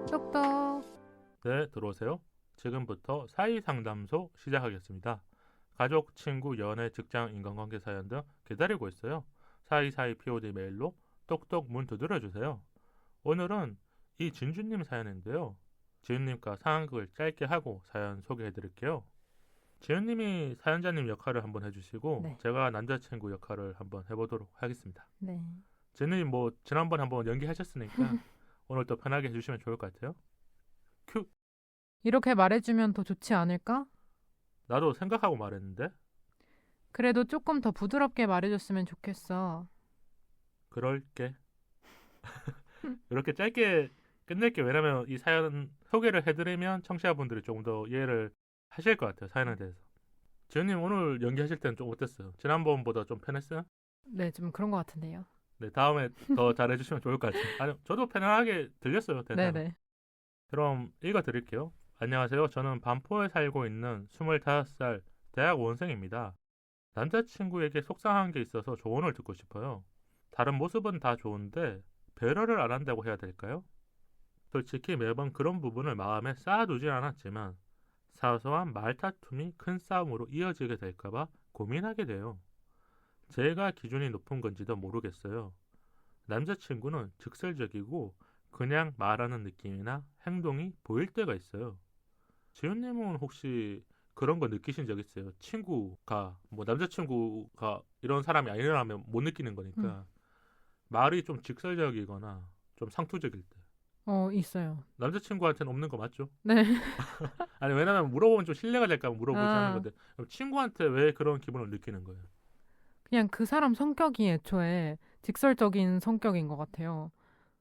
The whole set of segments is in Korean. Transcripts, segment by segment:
똑똑. 네, 들어오세요. 지금부터 사이상담소 시작하겠습니다. 가족, 친구, 연애, 직장, 인간관계 사연 등 기다리고 있어요. 사이사이 POD 메일로 똑똑 문 두드려주세요. 오늘은 이진주님 사연인데요. 지은님과 상황극을 짧게 하고 사연 소개해드릴게요. 지은님이 사연자님 역할을 한번 해주시고 네. 제가 남자친구 역할을 한번 해보도록 하겠습니다. 네. 지은님 뭐 지난번에 한번 연기하셨으니까 오늘 또 편하게 해주시면 좋을 것 같아요. 큐! 이렇게 말해주면 더 좋지 않을까? 나도 생각하고 말했는데 그래도 조금 더 부드럽게 말해줬으면 좋겠어. 그럴게. 이렇게 짧게 끝낼게. 왜냐면 이 사연 소개를 해드리면 청취자분들이 조금 더 이해를 하실 것 같아요. 사연에 대해서. 지은님 오늘 연기하실 때는 좀 어땠어요? 지난번보다 좀 편했어요? 네, 좀 그런 것 같은데요. 네, 다음에 더 잘해주시면 좋을 것 같아요. 아니, 저도 편하게 들렸어요. 대사가. 네네. 그럼 읽어드릴게요. 안녕하세요. 저는 반포에 살고 있는 25살 대학 원생입니다. 남자친구에게 속상한 게 있어서 조언을 듣고 싶어요. 다른 모습은 다 좋은데 배려를 안 한다고 해야 될까요? 솔직히 매번 그런 부분을 마음에 쌓아두진 않았지만 사소한 말다툼이 큰 싸움으로 이어지게 될까봐 고민하게 돼요. 제가 기준이 높은 건지도 모르겠어요. 남자친구는 직설적이고 그냥 말하는 느낌이나 행동이 보일 때가 있어요. 지훈님은 혹시 그런 거 느끼신 적 있어요? 친구가 뭐 남자친구가 이런 사람이 아니라면 못 느끼는 거니까 말이 좀 직설적이거나 좀 상투적일 때 있어요. 남자친구한테는 없는 거 맞죠? 네. 아니 왜냐면 물어보면 좀 신뢰가 될까 봐 물어보지 않는 아, 건데 그럼 친구한테 왜 그런 기분을 느끼는 거예요? 그냥 그 사람 성격이 애초에 직설적인 성격인 것 같아요.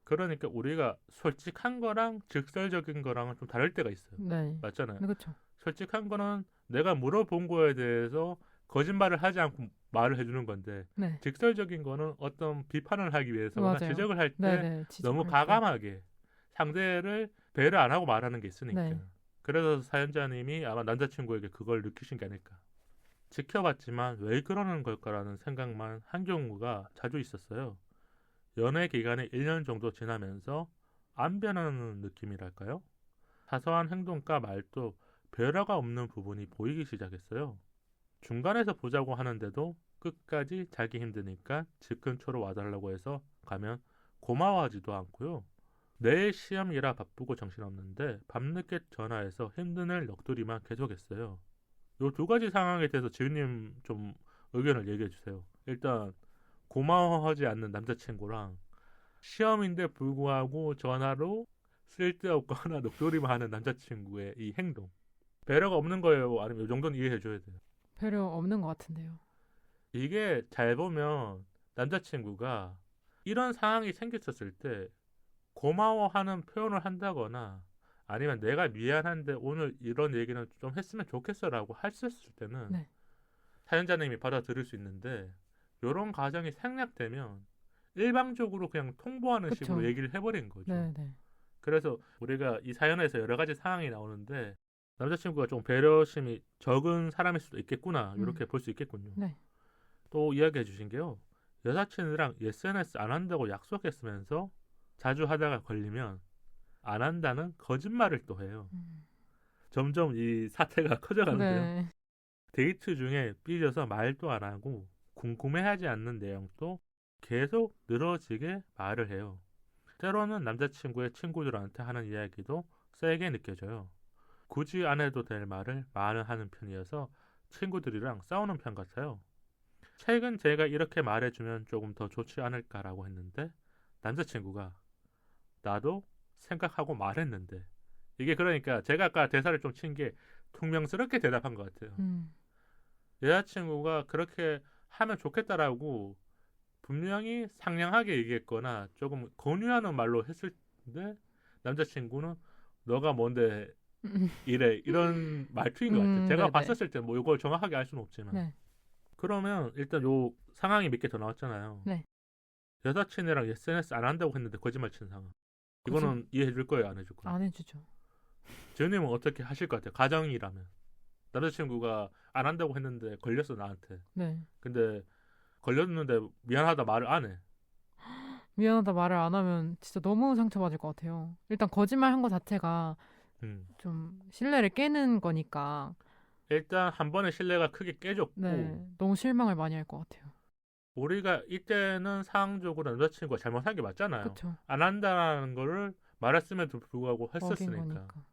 그러니까 우리가 솔직한 거랑 직설적인 거랑은 좀 다를 때가 있어요. 네. 맞잖아요. 네, 그렇죠. 솔직한 거는 내가 물어본 거에 대해서 거짓말을 하지 않고 말을 해주는 건데 네. 직설적인 거는 어떤 비판을 하기 위해서나 맞아요. 지적을 할 때 네네. 너무 지적할 때. 과감하게 상대를 배려 안 하고 말하는 게 있으니까. 네. 그래서 사연자님이 아마 남자친구에게 그걸 느끼신 게 아닐까. 지켜봤지만 왜 그러는 걸까라는 생각만 한 경우가 자주 있었어요. 연애 기간이 1년 정도 지나면서 안 변하는 느낌이랄까요? 사소한 행동과 말도 배려가 없는 부분이 보이기 시작했어요. 중간에서 보자고 하는데도 끝까지 자기 힘드니까 집 근처로 와달라고 해서 가면 고마워하지도 않고요. 내일 시험이라 바쁘고 정신없는데 밤늦게 전화해서 힘든 일 넋두리만 계속했어요. 요 두 가지 상황에 대해서 지은님 좀 의견을 얘기해 주세요. 일단 고마워하지 않는 남자친구랑 시험인데 불구하고 전화로 쓸데없거나 넋두리만 하는 남자친구의 이 행동. 배려가 없는 거예요? 아니면 이 정도는 이해해 줘야 돼요? 배려 없는 것 같은데요. 이게 잘 보면 남자친구가 이런 상황이 생겼었을 때 고마워하는 표현을 한다거나 아니면 내가 미안한데 오늘 이런 얘기는 좀 했으면 좋겠어라고 했을 때는 네. 사연자님이 받아들일 수 있는데 이런 과정이 생략되면 일방적으로 그냥 통보하는 식으로 그쵸. 얘기를 해버린 거죠. 네네. 그래서 우리가 이 사연에서 여러 가지 상황이 나오는데 남자친구가 좀 배려심이 적은 사람일 수도 있겠구나 이렇게 볼 수 있겠군요. 네. 또 이야기해 주신 게요. 여사친이랑 SNS 안 한다고 약속했으면서 자주 하다가 걸리면 안 한다는 거짓말을 또 해요. 점점 이 사태가 커져가는데요. 네. 데이트 중에 삐져서 말도 안 하고 궁금해하지 않는 내용도 계속 늘어지게 말을 해요. 때로는 남자친구의 친구들한테 하는 이야기도 세게 느껴져요. 굳이 안 해도 될 말을 많이 하는 편이어서 친구들이랑 싸우는 편 같아요. 최근 제가 이렇게 말해주면 조금 더 좋지 않을까라고 했는데 남자친구가 나도 생각하고 말했는데 이게 그러니까 제가 아까 대사를 좀 친 게 퉁명스럽게 대답한 것 같아요. 여자친구가 그렇게 하면 좋겠다라고 분명히 상냥하게 얘기했거나 조금 권유하는 말로 했을 때 남자친구는 너가 뭔데 이래 이런 말투인 것 같아요. 제가 네네. 봤었을 때 뭐 이걸 정확하게 알 수는 없지만 네. 그러면 일단 요 상황이 몇 개 더 나왔잖아요. 네. 여사친이랑 SNS 안 한다고 했는데 거짓말 치는 상황. 거짓- 이거는 이해해 줄 거예요, 안 해줄 거예요? 안 해주죠. 지은님은 어떻게 하실 것 같아요? 가정이라면 남자친구가 안 한다고 했는데 걸렸어 나한테. 네. 근데 걸렸는데 미안하다 말을 안 해. 미안하다 말을 안 하면 진짜 너무 상처받을 것 같아요. 일단 거짓말 한 거 자체가 음. 좀 신뢰를 깨는 거니까 일단 한 번의 신뢰가 크게 깨졌고 네. 너무 실망을 많이 할 것 같아요. 우리가 이때는 상황적으로 남자친구가 잘못한 게 맞잖아요. 그쵸. 안 한다는 거를 말했음에도 불구하고 어긴 했었으니까. 거니까.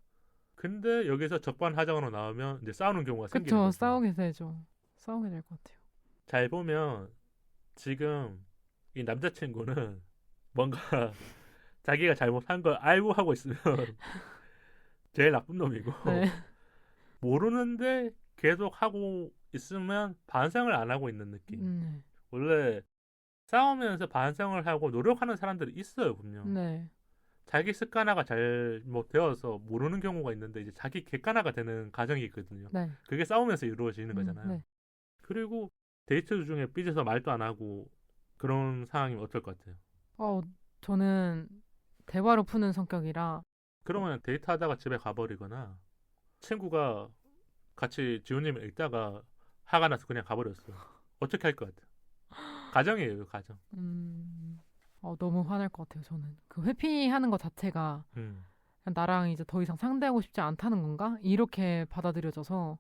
근데 여기서 적반하장으로 나오면 이제 싸우는 경우가 생기는 그쵸. 거죠. 싸우게 되죠. 싸우게 될 것 같아요. 잘 보면 지금 이 남자친구는 뭔가 자기가 잘못한 걸 알고 하고 있으면 제일 나쁜 놈이고 네. 모르는데 계속 하고 있으면 반성을 안 하고 있는 느낌. 네. 원래 싸우면서 반성을 하고 노력하는 사람들이 있어요 분명. 네. 자기 습관화가 잘못되어서 모르는 경우가 있는데 이제 자기 객관화가 되는 과정이 있거든요. 네. 그게 싸우면서 이루어지는 거잖아요. 네. 그리고 데이트 중에 삐져서 말도 안 하고 그런 상황이면 어떨 것 같아요? 저는 대화로 푸는 성격이라 그러면 데이트하다가 집에 가버리거나 친구가 같이 지훈님을 읽다가 화가 나서 그냥 가버렸어. 어떻게 할 것 같아요? 가정이에요, 가정. 너무 화날 것 같아요. 저는 그 회피하는 것 자체가 음. 나랑 이제 더 이상 상대하고 싶지 않다는 건가? 이렇게 받아들여져서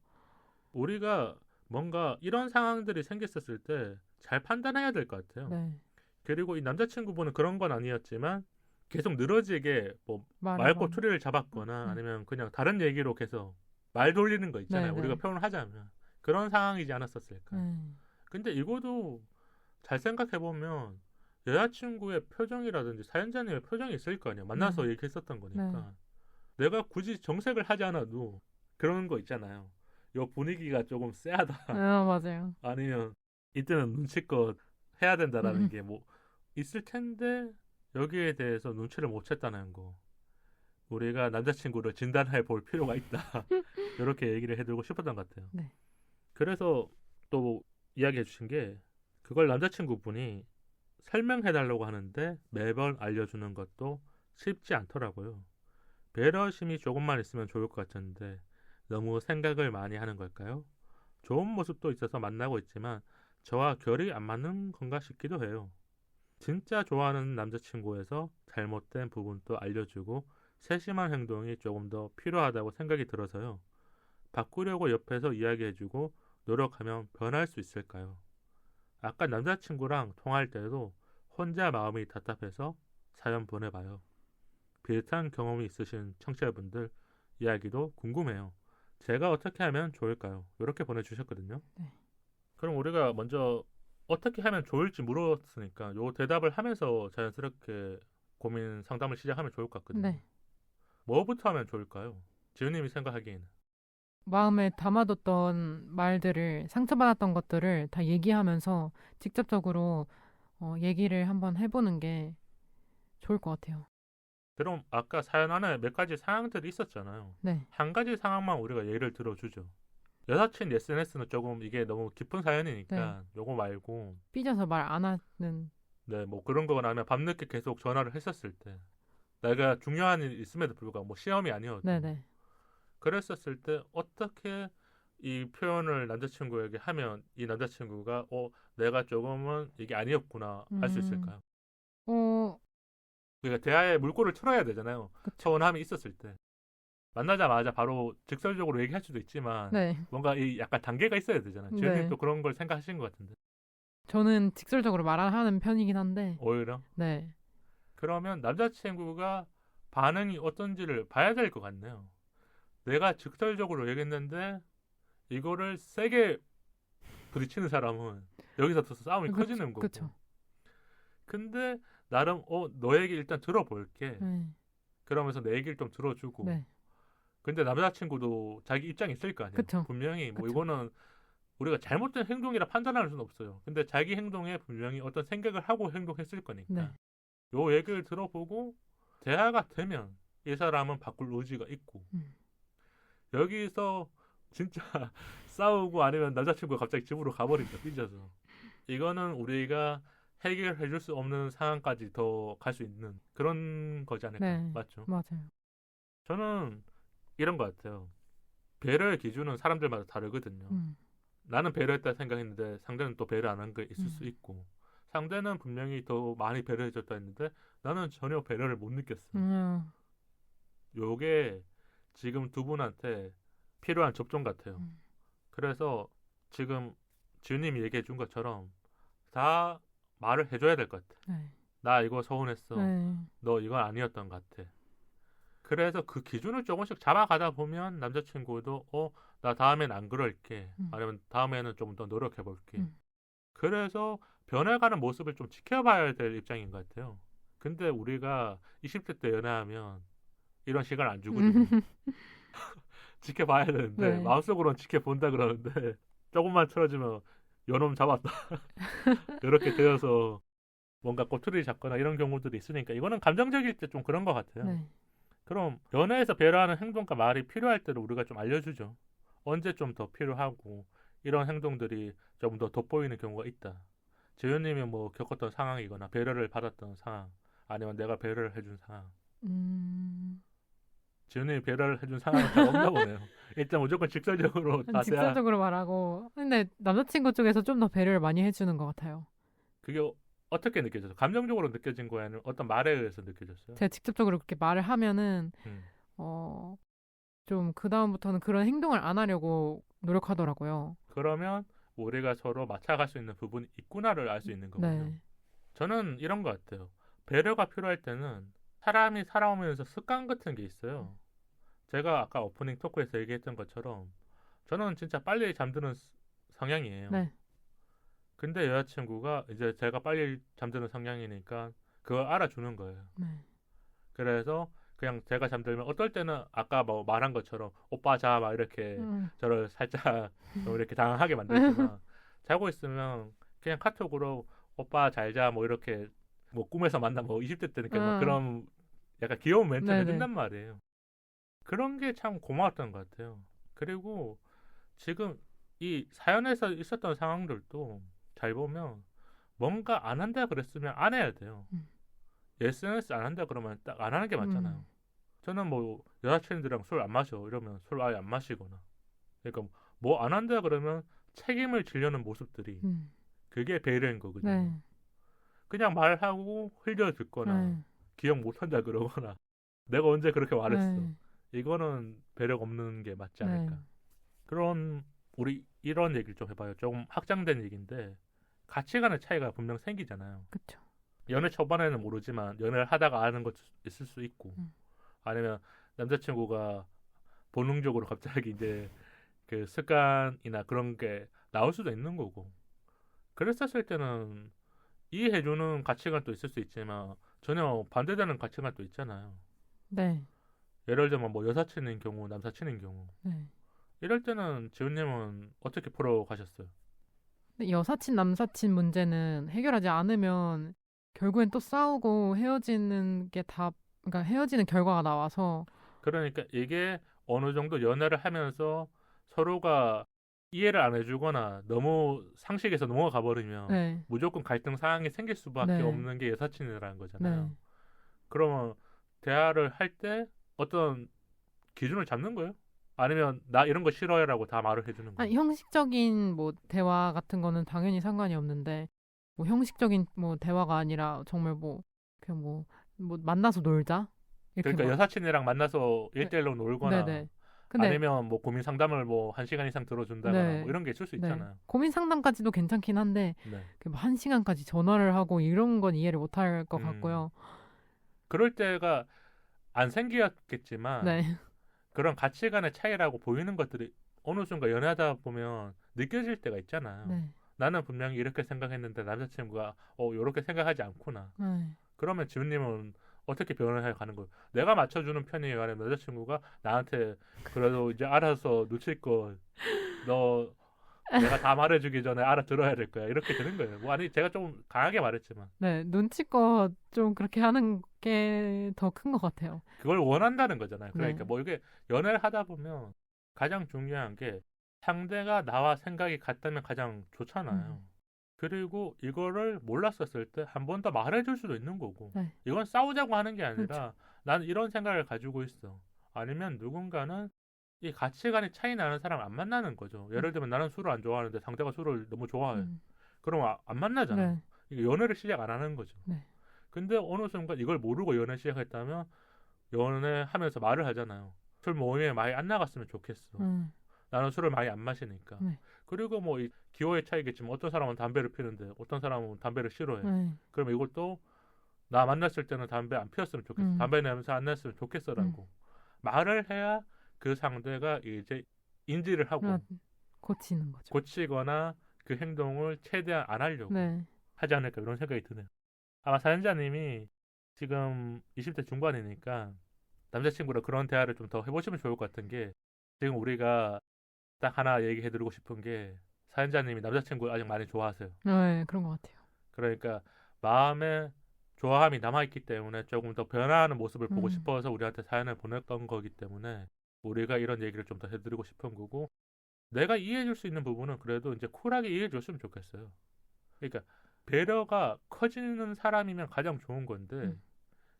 우리가 뭔가 이런 상황들이 생겼었을 때 잘 판단해야 될 것 같아요. 네. 그리고 이 남자친구분은 그런 건 아니었지만 계속 늘어지게 뭐 말을 말꼬투리를 잡았거나 네. 아니면 그냥 다른 얘기로 계속 말 돌리는 거 있잖아요. 네, 우리가 네. 표현을 하자면 그런 상황이지 않았었을까. 네. 근데 이거도 잘 생각해 보면 여자친구의 표정이라든지 사연자님의 표정이 있을 거 아니야. 만나서 얘기했었던 거니까. 내가 굳이 정색을 하지 않아도 그런 거 있잖아요. 요 분위기가 조금 쎄하다. 맞아요. 아니면 이때는 눈치껏 해야 된다라는 게 뭐 있을 텐데 여기에 대해서 눈치를 못 챘다는 거. 우리가 남자친구를 진단해 볼 필요가 있다. 이렇게 얘기를 해드리고 싶었던 것 같아요. 네. 그래서 또 이야기해 주신 게 그걸 남자친구분이 설명해달라고 하는데 매번 알려주는 것도 쉽지 않더라고요. 배려심이 조금만 있으면 좋을 것 같은데 너무 생각을 많이 하는 걸까요? 좋은 모습도 있어서 만나고 있지만 저와 결이 안 맞는 건가 싶기도 해요. 진짜 좋아하는 남자친구에서 잘못된 부분도 알려주고 세심한 행동이 조금 더 필요하다고 생각이 들어서요. 바꾸려고 옆에서 이야기해주고 노력하면 변할 수 있을까요? 아까 남자친구랑 통화할 때도 혼자 마음이 답답해서 사연 보내봐요. 비슷한 경험이 있으신 청취자분들 이야기도 궁금해요. 제가 어떻게 하면 좋을까요? 이렇게 보내주셨거든요. 네. 그럼 우리가 먼저 어떻게 하면 좋을지 물었으니까 요 대답을 하면서 자연스럽게 고민 상담을 시작하면 좋을 것 같거든요. 네. 뭐부터 하면 좋을까요? 지훈님이 생각하기에는. 마음에 담아뒀던 말들을 상처받았던 것들을 다 얘기하면서 직접적으로 얘기를 한번 해보는 게 좋을 것 같아요. 그럼 아까 사연 안에 몇 가지 상황들이 있었잖아요. 네. 한 가지 상황만 우리가 예를 들어주죠. 여사친 SNS는 조금 이게 너무 깊은 사연이니까 요거 말고 삐져서 말 안 하는 네, 뭐 그런 거거나 아니면 밤늦게 계속 전화를 했었을 때 내가 중요한 일 있음에도 불구하고 뭐 시험이 아니어도 네네. 그랬었을 때 어떻게 이 표현을 남자친구에게 하면 이 남자친구가 내가 조금은 이게 아니었구나 알 수 있을까요? 그러니까 대화에 물꼬를 틀어야 되잖아요. 그쵸. 서운함이 있었을 때 만나자마자 바로 직설적으로 얘기할 수도 있지만 네. 뭔가 이 약간 단계가 있어야 되잖아요. 네. 지은님도 그런 걸 생각하신 것 같은데 저는 직설적으로 말하는 편이긴 한데 오히려 네. 그러면 남자친구가 반응이 어떤지를 봐야 될 것 같네요. 내가 직설적으로 얘기했는데 이거를 세게 부딪히는 사람은 여기서 더 싸움이 커지는 거고. 그쵸. 근데 나름 너 얘기 일단 들어볼게. 네. 그러면서 내 얘기를 좀 들어주고. 네. 근데 남자친구도 자기 입장이 있을 거 아니에요. 그쵸. 분명히 뭐 그쵸. 이거는 우리가 잘못된 행동이라 판단할 수는 없어요. 근데 자기 행동에 분명히 어떤 생각을 하고 행동했을 거니까. 네. 요 얘기를 들어보고 대화가 되면 이 사람은 바꿀 의지가 있고 여기서 진짜 싸우고 아니면 남자친구가 갑자기 집으로 가버린다 삐져서 이거는 우리가 해결해 줄 수 없는 상황까지 더 갈 수 있는 그런 거지 않을까. 네. 맞죠? 맞아요. 저는 이런 것 같아요. 배려의 기준은 사람들마다 다르거든요. 음. 나는 배려했다 생각했는데 상대는 또 배려 안 한 게 있을 수 있고, 상대는 분명히 더 많이 배려해줬다 했는데 나는 전혀 배려를 못 느꼈어. 음. 요게 지금 두 분한테 필요한 접종 같아요. 음. 그래서 지금 지훈님이 얘기해 준 것처럼 다 말을 해줘야 될 것 같아. 네. 나 이거 서운했어. 네. 너 이건 아니었던 것 같아. 그래서 그 기준을 조금씩 잡아가다 보면 남자친구도 나 다음엔 안 그럴게. 아니면 다음에는 좀 더 노력해볼게. 그래서 변해가는 모습을 좀 지켜봐야 될 입장인 것 같아요. 근데 우리가 20대 때 연애하면 이런 시간 안 주거든요. 지켜봐야 되는데 네. 마음속으로는 지켜본다 그러는데 조금만 틀어지면 요놈 잡았다. 이렇게 되어서 뭔가 꼬투리 잡거나 이런 경우들이 있으니까 이거는 감정적일 때 좀 그런 것 같아요. 네. 그럼 연애에서 배려하는 행동과 말이 필요할 때를 우리가 좀 알려주죠. 언제 좀 더 필요하고 이런 행동들이 좀 더 돋보이는 경우가 있다. 재현님이 뭐 겪었던 상황이거나 배려를 받았던 상황, 아니면 내가 배려를 해준 상황. 재현님이 배려를 해준 상황은 잘 없나 보네요. 일단 무조건 직설적으로 다 돼야 직설적으로 말하고 근데 남자친구 쪽에서 좀 더 배려를 많이 해주는 것 같아요. 그게 어떻게 느껴졌어요? 감정적으로 느껴진 거야? 아니면 어떤 말에 의해서 느껴졌어요? 제가 직접적으로 그렇게 말을 하면은 음. 좀 그 다음부터는 그런 행동을 안 하려고 노력하더라고요. 그러면 우리가 서로 맞춰갈 수 있는 부분이 있구나를 알 수 있는 거군요. 네. 저는 이런 것 같아요. 배려가 필요할 때는 사람이 살아오면서 습관 같은 게 있어요. 제가 아까 오프닝 토크에서 얘기했던 것처럼 저는 진짜 빨리 잠드는 성향이에요. 네. 근데 여자친구가 이제 제가 빨리 잠드는 성향이니까 그걸 알아주는 거예요. 네. 그래서 그냥 제가 잠들면 어떨 때는 아까 뭐 말한 것처럼 오빠 자 막 이렇게 저를 살짝 좀 이렇게 당황하게 만들지만 자고 있으면 그냥 카톡으로 오빠 잘 자 뭐 이렇게 뭐 꿈에서 만나 뭐 20대 때니까 뭐 그런 약간 귀여운 멘트 네네. 해준단 말이에요. 그런 게 참 고마웠던 것 같아요. 그리고 지금 이 사연에서 있었던 상황들도 잘 보면 뭔가 안 한다 그랬으면 안 해야 돼요. SNS 안 한다 그러면 딱 안 하는 게 맞잖아요. 저는 뭐 여자친구들이랑 술 안 마셔 이러면 술 아예 안 마시거나, 그러니까 뭐 안 한다 그러면 책임을 지려는 모습들이 그게 배려인 거거든요. 네. 그냥 말하고 흘려 듣거나 네. 기억 못 한다 그러거나 내가 언제 그렇게 말했어. 네. 이거는 배려가 없는 게 맞지 네. 않을까. 그런 우리 이런 얘기를 좀 해봐요. 조금 확장된 얘기인데 가치관의 차이가 분명 생기잖아요. 그쵸. 연애 초반에는 모르지만 연애를 하다가 아는 것 있을 수 있고, 아니면 남자친구가 본능적으로 갑자기 이제 그 습관이나 그런 게 나올 수도 있는 거고, 그랬었을 때는 이해해주는 가치관도 있을 수 있지만 전혀 반대되는 가치관도 있잖아요. 네. 예를 들면 뭐 여사친인 경우, 남사친인 경우, 네. 이럴 때는 지훈님은 어떻게 풀어가셨어요? 근데 여사친 남사친 문제는 해결하지 않으면 결국엔 또 싸우고 헤어지는 게 다, 그러니까 헤어지는 결과가 나와서. 그러니까 이게 어느 정도 연애를 하면서 서로가 이해를 안 해주거나 너무 상식에서 넘어가 버리면 네. 무조건 갈등 상황이 생길 수밖에 네. 없는 게 여사친이라는 거잖아요. 네. 그러면 대화를 할 때 어떤 기준을 잡는 거예요? 아니면 나 이런 거 싫어해라고 다 말을 해주는 거예요? 아니, 형식적인 뭐 대화 같은 거는 당연히 상관이 없는데 뭐 형식적인 뭐 대화가 아니라 정말 뭐 그냥 뭐 만나서 놀자 이렇게 그러니까 막. 여사친이랑 만나서 1대1로 놀거나 네네. 근데 아니면 뭐 고민 상담을 뭐 1시간 이상 들어준다거나 네. 뭐 이런 게 있을 수 네. 있잖아요. 고민 상담까지도 괜찮긴 한데 네. 뭐 1시간까지 전화를 하고 이런 건 이해를 못 할 것 같고요. 그럴 때가 안 생겼겠지만 네. 그런 가치관의 차이라고 보이는 것들이 어느 순간 연애하다 보면 느껴질 때가 있잖아요. 네. 나는 분명히 이렇게 생각했는데 남자친구가 이렇게 생각하지 않구나. 네. 그러면 지훈님은 어떻게 변화해 가는 거예요? 내가 맞춰주는 편이에요? 아니면 여자친구가 나한테 그래도 이제 알아서 놓칠 너 내가 다 말해주기 전에 알아들어야 될 거야. 이렇게 되는 거예요. 뭐 아니 제가 좀 강하게 말했지만 네. 눈치껏 좀 그렇게 하는 게 더 큰 것 같아요. 그걸 원한다는 거잖아요. 그러니까 네. 뭐 이게 연애를 하다 보면 가장 중요한 게 상대가 나와 생각이 같다면 가장 좋잖아요. 그리고 이거를 몰랐었을 때 한 번 더 말해줄 수도 있는 거고. 네. 이건 싸우자고 하는 게 아니라 그렇죠. 나는 이런 생각을 가지고 있어. 아니면 누군가는 이 가치관이 차이 나는 사람 안 만나는 거죠. 예를 들면 나는 술을 안 좋아하는데 상대가 술을 너무 좋아해. 그럼 안 만나잖아. 네. 이게 연애를 시작 안 하는 거죠. 네. 근데 어느 순간 이걸 모르고 연애 시작했다면 연애하면서 말을 하잖아요. 술 모임에 많이 안 나갔으면 좋겠어. 나는 술을 많이 안 마시니까. 네. 그리고 뭐 이 기호의 차이겠지만 어떤 사람은 담배를 피는데 어떤 사람은 담배를 싫어해. 네. 그럼 이것도 나 만났을 때는 담배 안 피웠으면 좋겠어. 담배 냄새 안 났으면 좋겠어라고 말을 해야 그 상대가 이제 인지를 하고 고치는 거죠. 고치거나 그 행동을 최대한 안 하려고 네. 하지 않을까 이런 생각이 드네요. 아마 사연자님이 지금 20대 중반이니까 남자친구랑 그런 대화를 좀 더 해보시면 좋을 것 같은 게 지금 우리가 딱 하나 얘기해드리고 싶은 게 사연자님이 남자친구 아직 많이 좋아하세요. 네, 그런 것 같아요. 그러니까 마음에 좋아함이 남아있기 때문에 조금 더 변화하는 모습을 보고 싶어서 우리한테 사연을 보냈던 거기 때문에 우리가 이런 얘기를 좀 더 해드리고 싶은 거고 내가 이해해줄 수 있는 부분은 그래도 이제 쿨하게 이해해줬으면 좋겠어요. 그러니까 배려가 커지는 사람이면 가장 좋은 건데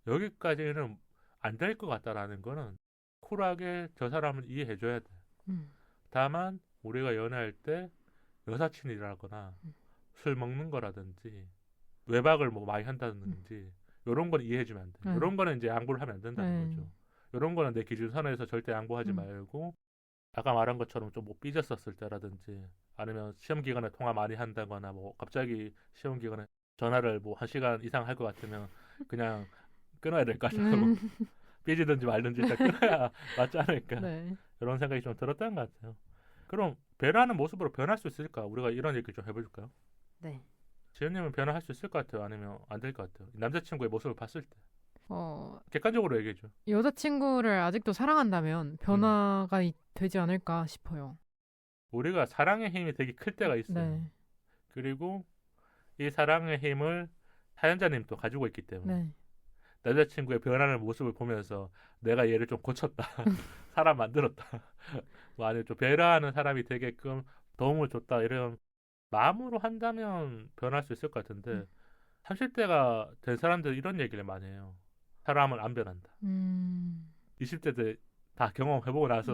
여기까지는 안 될 것 같다라는 거는 쿨하게 저 사람을 이해해줘야 돼. 다만 우리가 연애할 때 여사친이라거나 술 먹는 거라든지 외박을 뭐 많이 한다든지 이런 건 이해해주면 안 돼. 이런 거는 이제 양보를 하면 안 된다는 거죠. 이런 거는 내 기준선에서 절대 양보하지 말고 아까 말한 것처럼 좀 뭐 삐졌었을 때라든지 아니면 시험 기간에 통화 많이 한다거나 뭐 갑자기 시험 기간에 전화를 뭐 1시간 이상 할 것 같으면 그냥 끊어야 될 것 같아요. 삐지든지 말든지 일단 끊어야 맞지 않을까. 네. 이런 생각이 좀 들었던 것 같아요. 그럼 배려하는 모습으로 변할 수 있을까? 우리가 이런 얘기 좀 해볼까요? 네. 지은님은 변화할 수 있을 것 같아요? 아니면 안 될 것 같아요? 남자친구의 모습을 봤을 때 어, 객관적으로 얘기해줘. 여자친구를 아직도 사랑한다면 변화가 되지 않을까 싶어요. 우리가 사랑의 힘이 되게 클 때가 있어요. 네. 그리고 이 사랑의 힘을 사연자님도 가지고 있기 때문에 네. 남자친구의 변하는 모습을 보면서 내가 얘를 좀 고쳤다. 사람 만들었다. 뭐 아니면 좀 배려하는 사람이 되게끔 도움을 줬다. 이런 마음으로 한다면 변할 수 있을 것 같은데 30대가 된 사람들 이런 얘기를 많이 해요. 사람은 안 변한다. 20대들 다 경험해보고 나서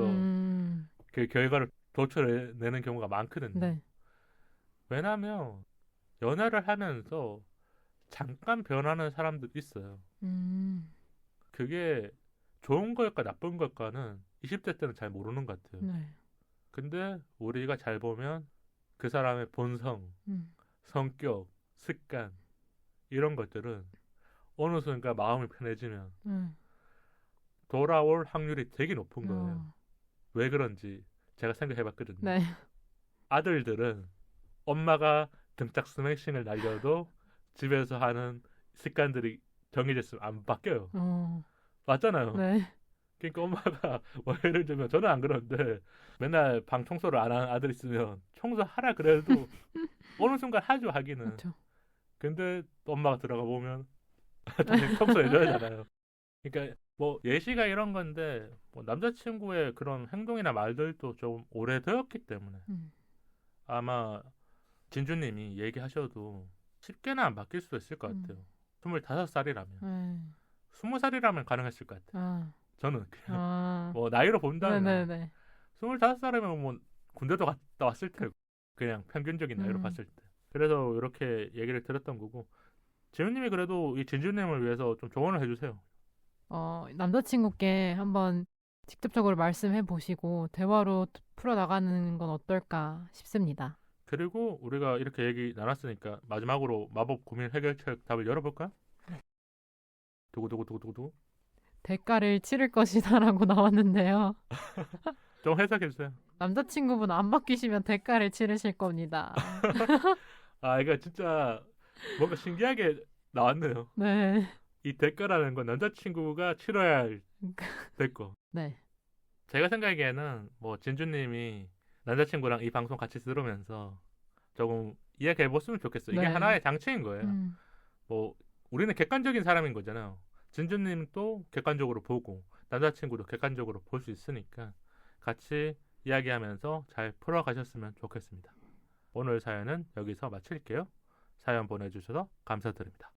그 결과를 도출해내는 경우가 많거든요. 네. 왜냐하면 연애를 하면서 잠깐 변하는 사람들 있어요. 그게 좋은 걸까 나쁜 걸까는 20대 때는 잘 모르는 것 같아요. 네. 근데 우리가 잘 보면 그 사람의 본성, 성격, 습관 이런 것들은 어느 순간 마음이 편해지면 돌아올 확률이 되게 높은 거예요. 왜 그런지 제가 생각해봤거든요. 네. 아들들은 엄마가 등짝 스매싱을 날려도 집에서 하는 습관들이 정해졌으면 안 바뀌어요. 맞잖아요. 네. 그러니까 엄마가 뭐 예를 들면 저는 안 그러는데 맨날 방 청소를 안 하는 아들 있으면 청소하라 그래도 어느 순간 하죠 하기는. 그렇죠. 근데 또 엄마가 들어가 보면 다시 청소해줘야 하잖아요. 그러니까 뭐 예시가 이런 건데 뭐 남자친구의 그런 행동이나 말들도 좀 오래되었기 때문에 아마 진주님이 얘기하셔도 쉽게는 안 바뀔 수도 있을 것 같아요. 25살이라면 20살이라면 가능했을 것 같아요. 저는 그냥 뭐 나이로 본다면 네네네. 25살이면 뭐 군대도 갔다 왔을 테고 그냥 평균적인 나이로 봤을 때 그래서 이렇게 얘기를 들었던 거고 지훈님이 그래도 이 진주님을 위해서 좀 조언을 해주세요. 남자친구께 한번 직접적으로 말씀해 보시고 대화로 풀어나가는 건 어떨까 싶습니다. 그리고 우리가 이렇게 얘기 나눴으니까 마지막으로 마법 고민 해결책 답을 열어볼까? 두구두구두구두구 대가를 치를 것이다라고 나왔는데요. 좀 해석해주세요. 남자친구분 안 바뀌시면 대가를 치르실 겁니다. 아 이거 진짜 뭔가 신기하게 나왔네요. 네. 이 대가라는 건 남자친구가 치러야 할 대가. 네. 제가 생각하기에는 뭐 진주님이 남자친구랑 이 방송 같이 들으면서 조금 이야기해봤으면 좋겠어요. 이게 네. 하나의 장치인 거예요. 뭐 우리는 객관적인 사람인 거잖아요. 진주님도 객관적으로 보고 남자친구도 객관적으로 볼 수 있으니까 같이 이야기하면서 잘 풀어가셨으면 좋겠습니다. 오늘 사연은 여기서 마칠게요. 사연 보내주셔서 감사드립니다.